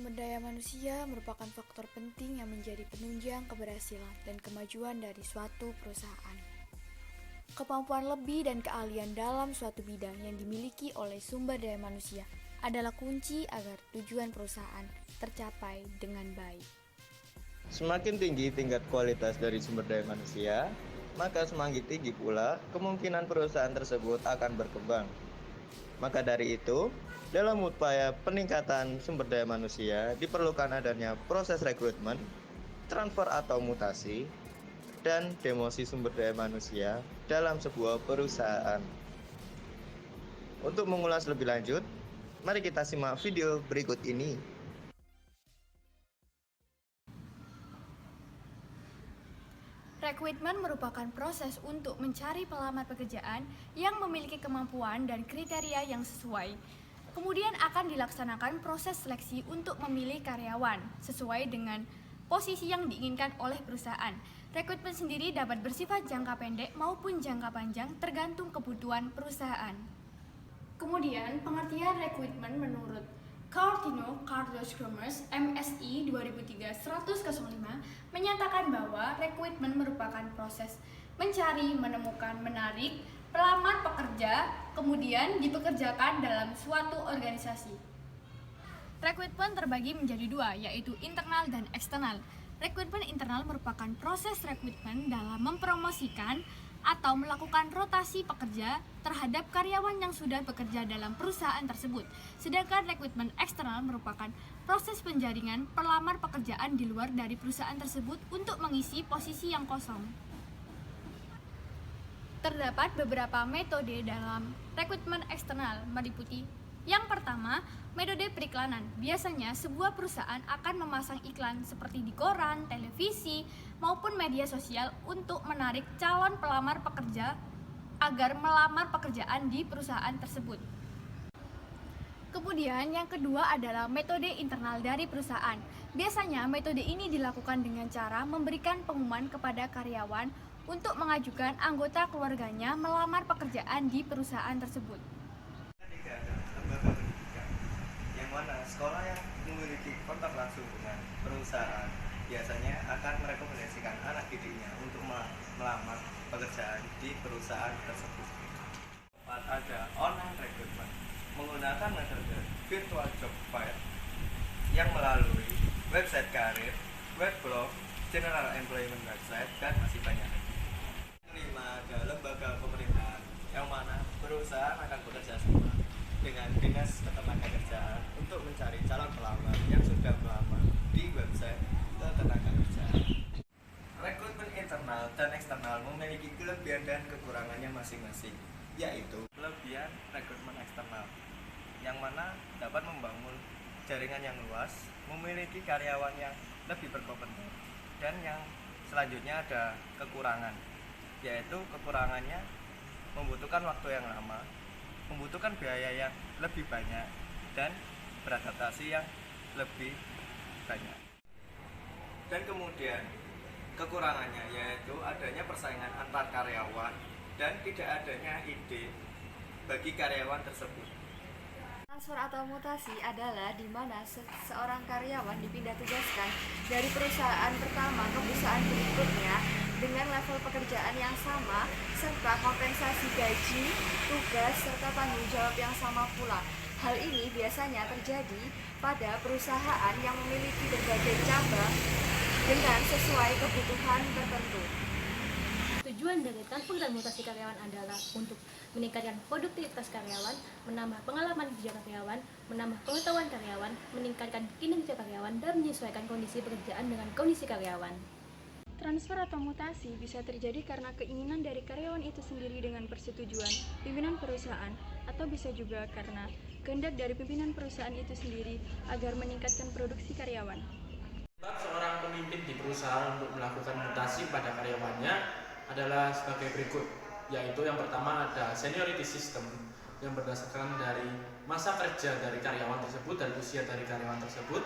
Sumber daya manusia merupakan faktor penting yang menjadi penunjang keberhasilan dan kemajuan dari suatu perusahaan. Kemampuan lebih dan keahlian dalam suatu bidang yang dimiliki oleh sumber daya manusia adalah kunci agar tujuan perusahaan tercapai dengan baik. Semakin tinggi tingkat kualitas dari sumber daya manusia, maka semakin tinggi pula kemungkinan perusahaan tersebut akan berkembang. Maka dari itu, dalam upaya peningkatan sumber daya manusia diperlukan adanya proses rekrutmen, transfer atau mutasi, dan demosi sumber daya manusia dalam sebuah perusahaan. Untuk mengulas lebih lanjut, mari kita simak video berikut ini. Rekrutmen merupakan proses untuk mencari pelamar pekerjaan yang memiliki kemampuan dan kriteria yang sesuai. Kemudian akan dilaksanakan proses seleksi untuk memilih karyawan sesuai dengan posisi yang diinginkan oleh perusahaan. Rekrutmen sendiri dapat bersifat jangka pendek maupun jangka panjang tergantung kebutuhan perusahaan. Kemudian, pengertian rekrutmen menurut Cartino Carlos Cromers, MSI 2003-10005 menyatakan bahwa rekrutmen merupakan proses mencari, menemukan, menarik pelamar pekerja, kemudian dipekerjakan dalam suatu organisasi. Rekrutmen terbagi menjadi dua, yaitu internal dan eksternal. Rekrutmen internal merupakan proses rekrutmen dalam mempromosikan atau melakukan rotasi pekerja terhadap karyawan yang sudah bekerja dalam perusahaan tersebut. Sedangkan rekrutmen eksternal merupakan proses penjaringan pelamar pekerjaan di luar dari perusahaan tersebut untuk mengisi posisi yang kosong. Terdapat beberapa metode dalam rekrutmen eksternal meliputi: yang pertama, metode periklanan. Biasanya sebuah perusahaan akan memasang iklan seperti di koran, televisi, maupun media sosial untuk menarik calon pelamar pekerja agar melamar pekerjaan di perusahaan tersebut. Kemudian yang kedua adalah metode internal dari perusahaan. Biasanya metode ini dilakukan dengan cara memberikan pengumuman kepada karyawan untuk mengajukan anggota keluarganya melamar pekerjaan di perusahaan tersebut. Ketiga ada lembaga pendidikan, yang mana sekolah yang memiliki kontak langsung dengan perusahaan biasanya akan merekomendasikan anak didiknya untuk melamar pekerjaan di perusahaan tersebut. Keempat ada online recruitment, menggunakan metode virtual job fair yang melalui website karir, web blog, general employment website, dan masih banyak lagi. Kelima ada lembaga pemerintahan, yang mana perusahaan akan bekerja sama dengan dinas ketenagakerjaan untuk mencari calon pelamar yang sudah melamar di website ketenagakerjaan. Rekrutmen internal dan eksternal memiliki kelebihan dan kekurangannya masing-masing, yaitu kelebihan rekrutmen eksternal, yang mana dapat membangun jaringan yang luas, memiliki karyawan yang lebih berkompeten, dan yang selanjutnya ada kekurangan, yaitu kekurangannya membutuhkan waktu yang lama, membutuhkan biaya yang lebih banyak, dan beradaptasi yang lebih banyak. Dan kemudian kekurangannya yaitu adanya persaingan antar karyawan dan tidak adanya ide bagi karyawan tersebut. Transfer atau mutasi adalah di mana seorang karyawan dipindah tugaskan dari perusahaan pertama ke perusahaan berikutnya dengan level pekerjaan yang sama serta kompensasi gaji, tugas, serta tanggung jawab yang sama pula. Hal ini biasanya terjadi pada perusahaan yang memiliki berbagai cabang dengan sesuai kebutuhan tertentu. Tujuan dari transfer dan mutasi karyawan adalah untuk meningkatkan produktivitas karyawan, menambah pengalaman kerja karyawan, menambah pengetahuan karyawan, meningkatkan kinerja karyawan, dan menyesuaikan kondisi pekerjaan dengan kondisi karyawan. Transfer atau mutasi bisa terjadi karena keinginan dari karyawan itu sendiri dengan persetujuan pimpinan perusahaan, atau bisa juga karena kehendak dari pimpinan perusahaan itu sendiri agar meningkatkan produksi karyawan. Seorang pemimpin di perusahaan untuk melakukan mutasi pada karyawannya adalah sebagai berikut, yaitu yang pertama ada seniority system yang berdasarkan dari masa kerja dari karyawan tersebut dan usia dari karyawan tersebut.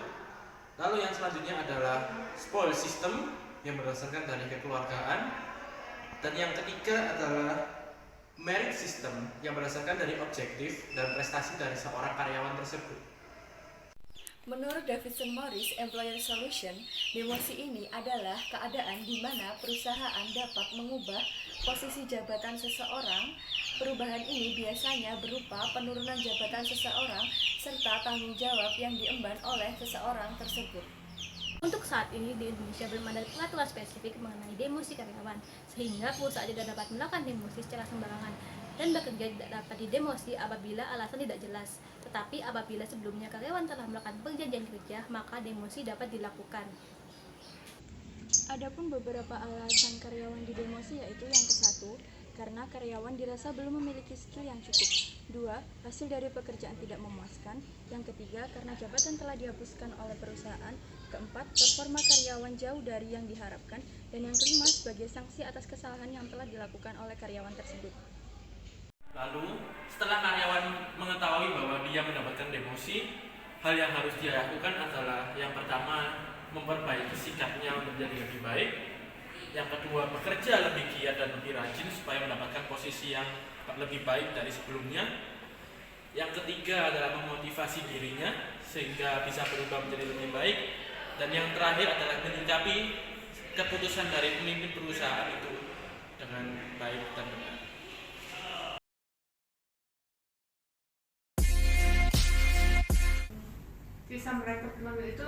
Lalu yang selanjutnya adalah spoil system yang berdasarkan dari kekeluargaan, dan yang ketiga adalah merit system yang berdasarkan dari objektif dan prestasi dari seorang karyawan tersebut. Menurut Davidson Morris Employer Solution, demosi ini adalah keadaan di mana perusahaan dapat mengubah posisi jabatan seseorang. Perubahan ini biasanya berupa penurunan jabatan seseorang serta tanggung jawab yang diemban oleh seseorang tersebut. Untuk saat ini di Indonesia belum ada peraturan spesifik mengenai demosi karyawan, sehingga perusahaan tidak dapat melakukan demosi secara sembarangan dan bekerja tidak dapat didemosi apabila alasan tidak jelas. Tetapi apabila sebelumnya karyawan telah melakukan perjanjian kerja, maka demosi dapat dilakukan. Adapun beberapa alasan karyawan didemosi yaitu yang ke-1, karena karyawan dirasa belum memiliki skill yang cukup. 2. Hasil dari pekerjaan tidak memuaskan. Yang ketiga, karena jabatan telah dihapuskan oleh perusahaan. Keempat, performa karyawan jauh dari yang diharapkan. Dan yang kelima, sebagai sanksi atas kesalahan yang telah dilakukan oleh karyawan tersebut. Lalu, setelah karyawan mengetahui bahwa dia mendapatkan demosi, hal yang harus dia lakukan adalah yang pertama, memperbaiki sikapnya untuk menjadi lebih baik. Yang kedua, bekerja lebih giat dan lebih rajin supaya mendapatkan posisi yang lebih baik dari sebelumnya. Yang ketiga adalah memotivasi dirinya sehingga bisa berubah menjadi lebih baik. Dan yang terakhir adalah menyikapi keputusan dari pemimpin perusahaan itu dengan baik dan benar. Sistem rekrutmen itu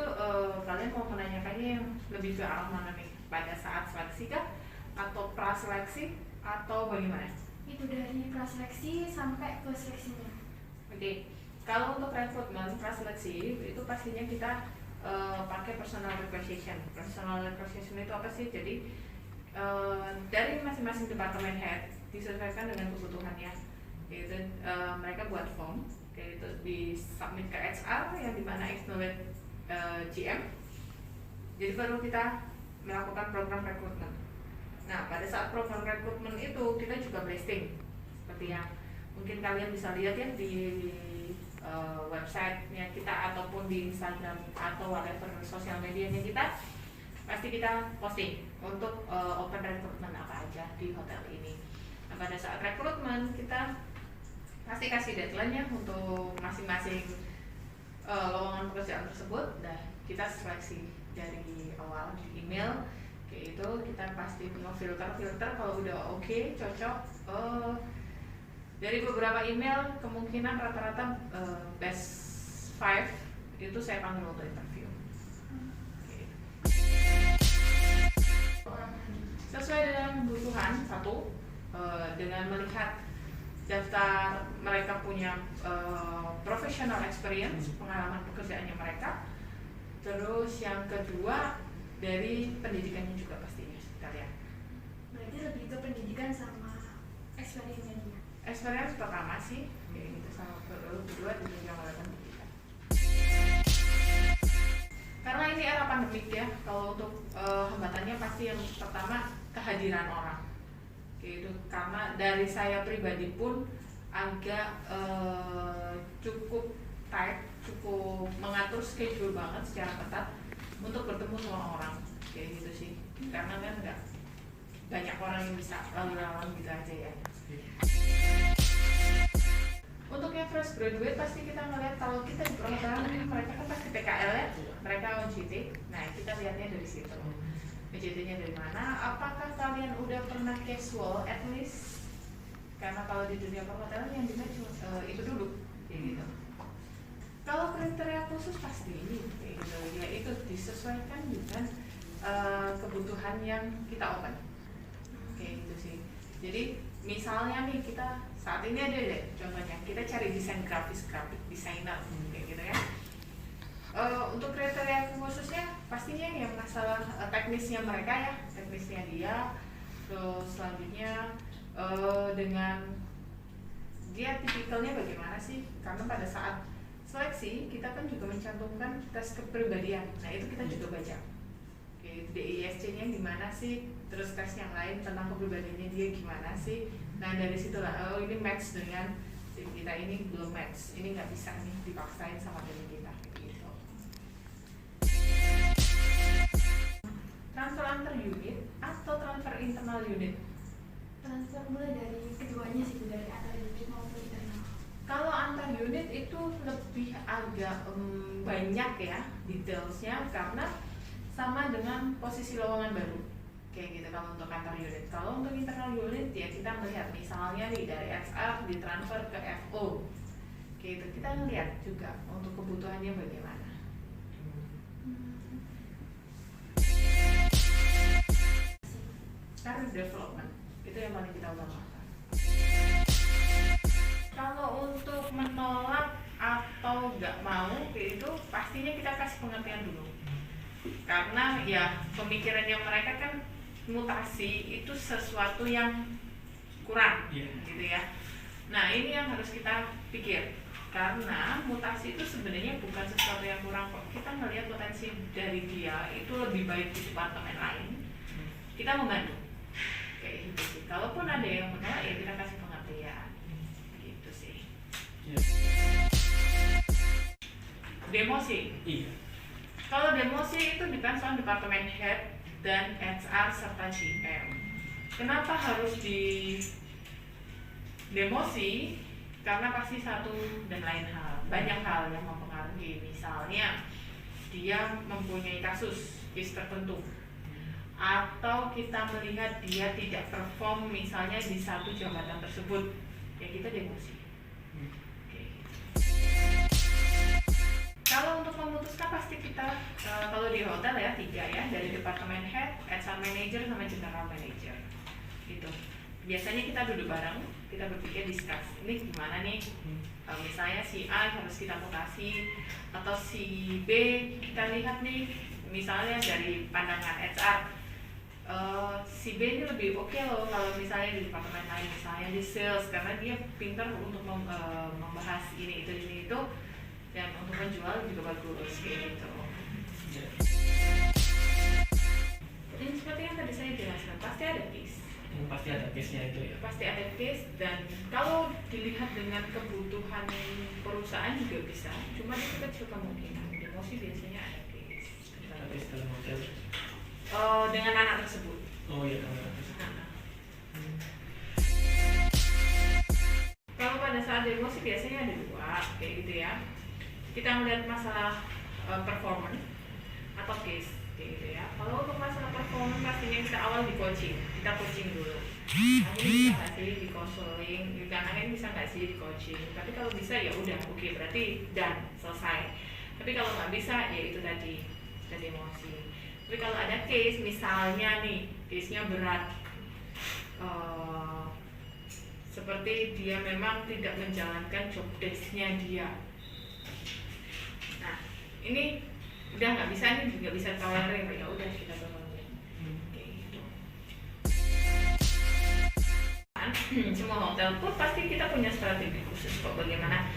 kalian mau menanyakannya yang lebih ke arah mana nih? Pada saat seleksi kah? Atau praseleksi? Atau bagaimana? Itu dari praseleksi sampai ke seleksinya. Oke, kalau untuk rekrutmen praseleksi itu pastinya kita pakai personal requisition. Personal requisition itu apa sih? Jadi dari masing-masing departemen head disesuaikan dengan kebutuhannya. Yaitu mereka buat form, kayak itu di submit ke HR yang dimana acknowledge GM. Jadi baru kita melakukan program rekrutmen. Nah, pada saat program rekrutmen itu kita juga blasting, seperti yang mungkin kalian bisa lihat ya di websitenya kita ataupun di Instagram atau whatever sosial medianya kita, pasti kita posting untuk open rekrutmen apa aja di hotel ini. Nah, pada saat rekrutmen kita pasti kasih deadline-nya untuk masing-masing lowongan pekerjaan tersebut. Nah, kita seleksi dari awal di email kayak itu, kita pasti filter kalau udah oke, cocok. Dari beberapa email kemungkinan rata-rata best 5 itu saya panggil untuk interview. Sesuai dengan kebutuhan, satu, dengan melihat daftar mereka punya professional experience, pengalaman pekerjaannya mereka. Terus yang kedua dari pendidikannya juga pastinya kita lihat. Berarti lebih ke pendidikan sama experience-nya dia. Experience pertama sih, kayak gitu, sama kedua ditunjang oleh pendidikan. Karena ini era pandemik ya, kalau untuk hambatannya pasti yang pertama kehadiran orang. Kayak gitu, karena dari saya pribadi pun agak cukup tight, cukup mengatur schedule banget secara ketat untuk bertemu sama orang, kayak gitu sih. Karena kan nggak banyak orang yang bisa lalu-lalang gitu aja ya. Untuk yang fresh graduate pasti kita ngeliat, kalau kita di perhotelan mereka kan pasti PKL ya, mereka OJT. Nah, kita lihatnya dari situ. OJT-nya dari mana? Apakah kalian udah pernah casual at least? Karena kalau di dunia perhotelan yang dilihat itu dulu, kayak gitu. Kalau kriteria khusus pasti ini, kayak gitu, ya itu disesuaikan dengan kebutuhan yang kita open, kayak gitu sih. Jadi misalnya nih kita saat ini ada deh contohnya, kita cari desain grafis, graphic designer, kayak gitu ya. Untuk kriteria khususnya pastinya yang masalah teknisnya mereka ya, teknisnya dia. Terus selanjutnya dengan dia tipikalnya bagaimana sih, karena pada saat seleksi kita kan juga mencantumkan tes kepribadian. Nah, itu kita juga baca DISC-nya gimana sih, terus tes yang lain tentang kepribadiannya dia gimana sih. Nah, dari situlah, oh ini match dengan tim kita, ini belum match, ini nggak bisa nih dipaksain sama tim kita gitu. Transfer antar unit atau transfer internal unit? Transfer mulai dari keduanya sih, dari antar unit maupun internal. Kalau antar unit itu lebih agak banyak ya detailsnya, karena sama dengan posisi lowongan baru kayak gitu kalau untuk kantor unit. Kalau untuk internal unit ya kita melihat misalnya nih dari XR ditransfer ke FO kayak gitu, kita melihat juga untuk kebutuhannya bagaimana. Career development itu yang paling kita utamakan. Kalau untuk menolak atau nggak mau itu pastinya kita kasih pengertian dulu, karena ya pemikirannya mereka kan mutasi itu sesuatu yang kurang gitu ya. Nah ini yang harus kita pikir, karena mutasi itu sebenarnya bukan sesuatu yang kurang kok. Kita melihat potensi dari dia itu lebih baik di departemen lain, kita membantu kayak gitu sih. Kalaupun ada yang menolak ya kita kasih pengertian gitu sih. Demosi. Iya. Kalau demosi itu depends on departemen head dan HR serta GM. Kenapa harus di demosi? Karena pasti satu dan lain hal, banyak hal yang mempengaruhi. Misalnya dia mempunyai kasus tertentu, atau kita melihat dia tidak perform misalnya di satu jabatan tersebut, ya kita demosi. Kalau untuk memutuskan pasti kita kalau di hotel ya 3 ya, dari departemen head, HR manager sama general manager gitu. Biasanya kita duduk bareng, kita berpikir discuss ini gimana nih, misalnya si A harus kita mutasi atau si B kita lihat nih misalnya dari pandangan HR, si B ini lebih oke loh kalau misalnya di departemen lain, misalnya di sales, karena dia pintar untuk membahas ini itu dan untuk menjual juga bagus kayak gitu. Ini seperti yang tadi saya jelaskan, pasti ada case. Pasti ada case-nya itu ya. Pasti ada case, dan kalau dilihat dengan kebutuhan perusahaan juga bisa, cuma itu kecil kemungkinan. Demosi biasanya ada case. Ada case dalam hotel. Dengan anak tersebut. Oh iya, dengan anak tersebut. Kalau pada saat demosi biasanya ada 2 kayak gitu ya. Kita melihat masalah performance atau case kayak gitu ya. Kalau untuk masalah performance pastinya kita awal di coaching, kita coaching dulu. Ini bisa nggak sih di counseling, ini bisa nggak sih di coaching. Tapi kalau bisa ya udah oke, berarti dan selesai. Tapi kalau nggak bisa ya itu tadi kita demosi. Tapi kalau ada case misalnya nih case-nya berat, seperti dia memang tidak menjalankan job desk-nya dia. Nah, ini udah nggak bisa tolerir, ya udah kita tolerir. Gitu. Semua hotel pun pasti kita punya strategi khusus kok bagaimana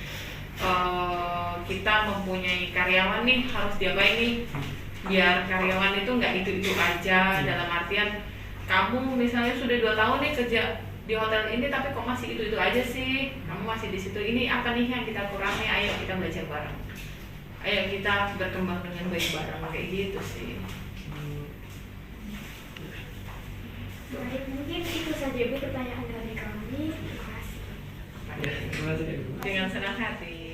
kita mempunyai karyawan nih harus diapain nih biar karyawan itu nggak itu aja. Dalam artian kamu misalnya sudah 2 tahun nih kerja di hotel ini tapi kok masih itu aja sih, kamu masih di situ, ini apa nih yang kita kurangi, ayo kita belajar bareng, ayo kita berkembang dengan baik bareng, kayak gitu sih. Baik, mungkin itu saja Bu pertanyaan dari kami. Terima kasih. Ya, terima kasih. Dengan senang hati.